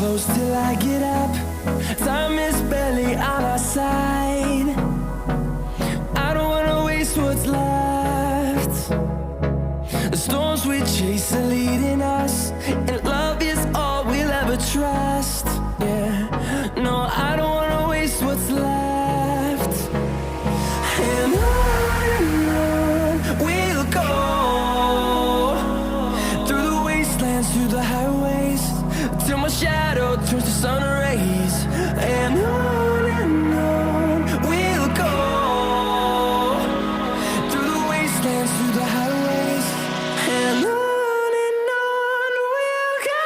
close till I get up. Time is barely on our side. I don't wanna waste what's left. The storms we chase are leading us, and love is all we'll ever trust. Yeah, no, I don't wanna waste what's left. And on we'll go, through the wastelands, through the highways, till my shadow turns to sun rays. And on we'll go, through the wastelands, through the highways, and on we'll go.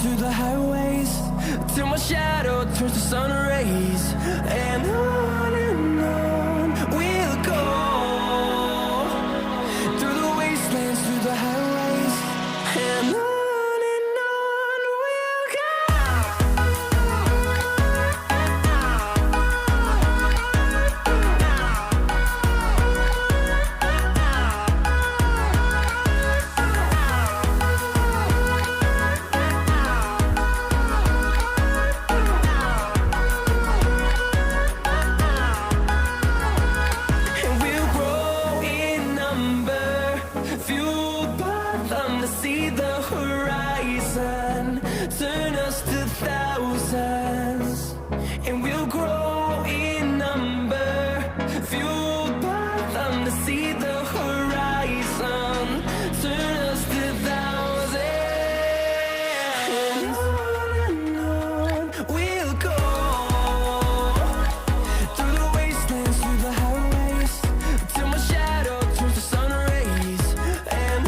Through the highways, till my shadow turns to sun rays. And on we'll go, through the wastelands, through the highways, and on we'll go. See the horizon turn us to thousands, and we'll grow in number, fueled by them. To see the horizon turn us to thousands, and on we'll go, through the wastelands, through the highways, till my shadow turns to sun rays. And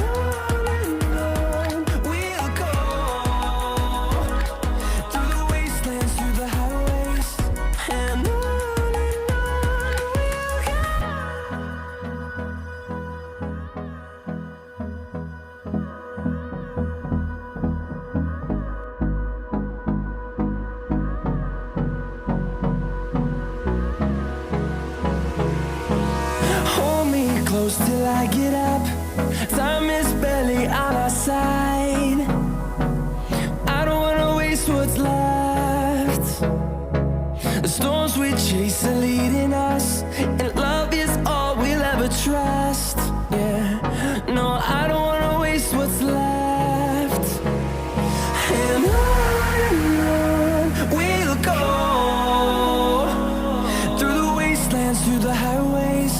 close till I get up. Time is barely on our side. I don't wanna waste what's left. The storms we chase are leading us, and love is all we'll ever trust. Yeah, no, I don't wanna waste what's left. And on we'll go, through the wastelands, through the highways,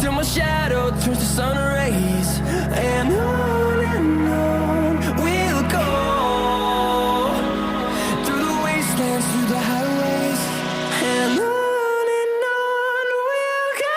till my shadow turns to sun rays. And on we'll go, through the wastelands, through the highways, and on we'll go.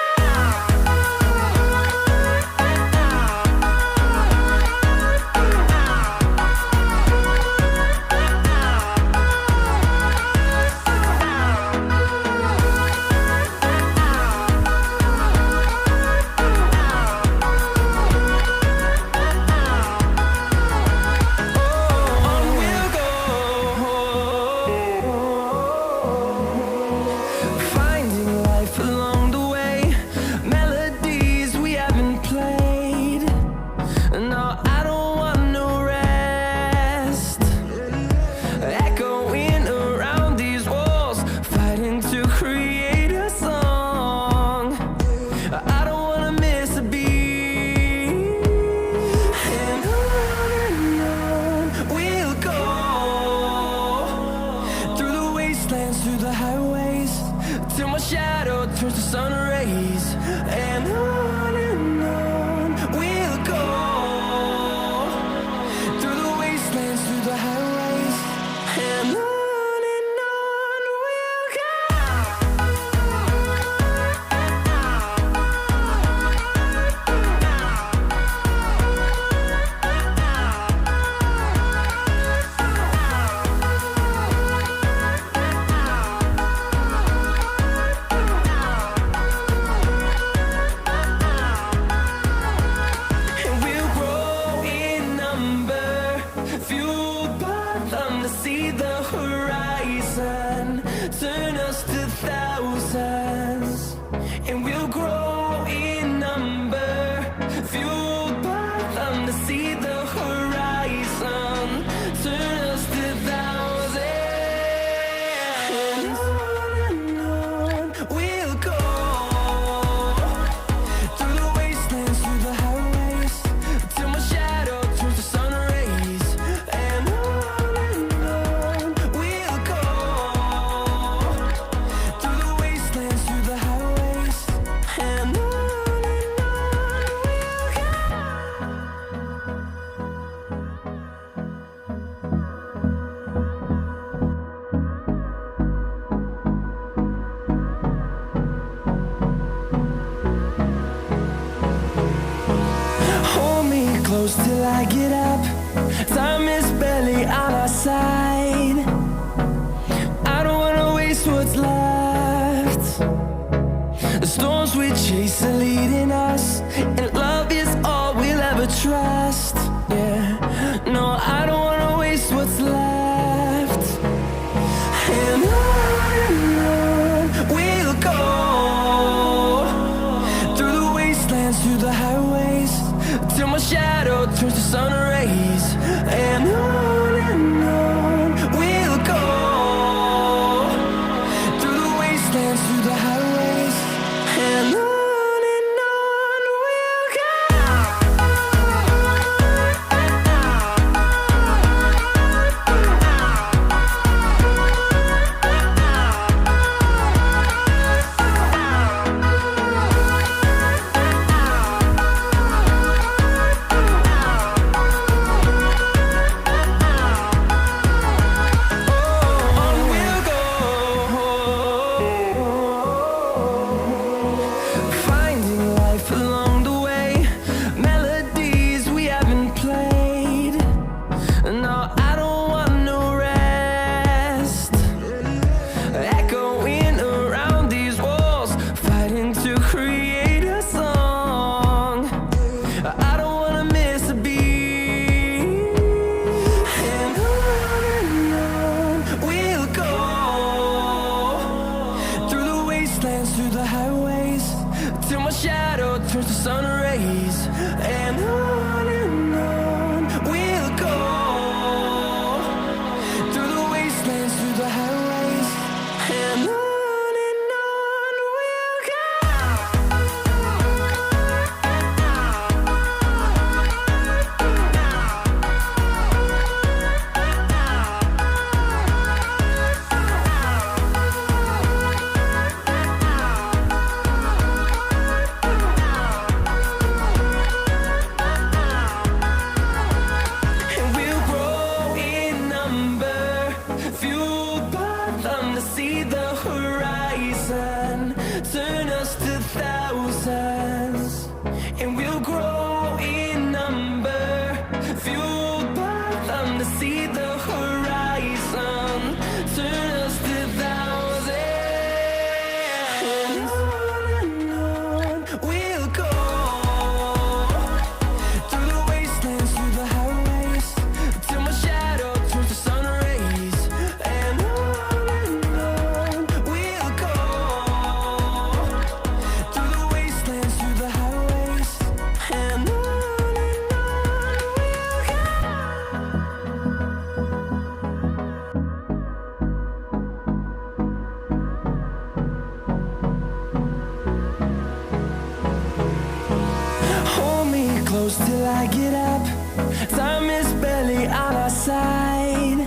close till I get up. Time is barely on our side. I don't wanna waste what's left. The storms we chase are leading us, and love is all we'll ever trust. Yeah, no, I don't wanna waste what's left. And on we'll go, through the wastelands, through the highways, till my shadow turns to sun rays. And on we'll go, through the wastelands, through the highways, and on we'll go. Through the highways, till my shadow turns to sun rays. And on we'll go, through the wastelands, through the highways, and on we'll go. See the horizon, turn us to thousands, and we'll grow in number, fueled by them to see the horizon, turn us to thousands. And on we'll go, through the wastelands, through the highways, till my shadow turns to sun rays. And close till I get up. Time is barely on our side.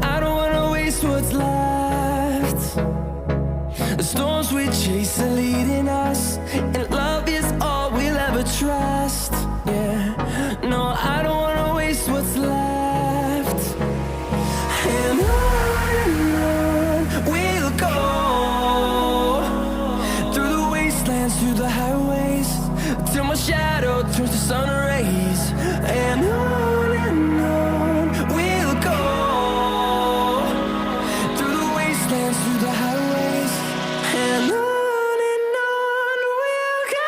I don't wanna waste what's left. The storms we chase are leading us, and love is all we'll ever trust. Yeah, no, I don't wanna waste what's left. And on we'll go, through the wastelands, through the highways, till my shadow turns to sun rays. And on we'll go, through the wastelands, through the highways, and on we'll go.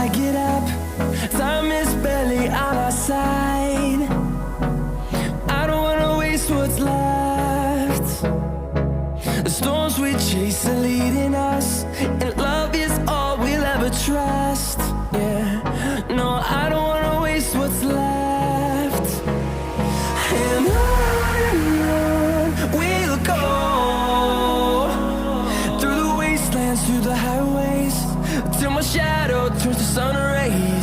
I get up. Time is barely on our side. I don't wanna waste what's left. The storms we chase are leading us, and love is all we'll ever trust. Yeah, no, I don't wanna waste what's left. And on we'll go, through the wastelands, through the highways, till my shadow turns to sun rays.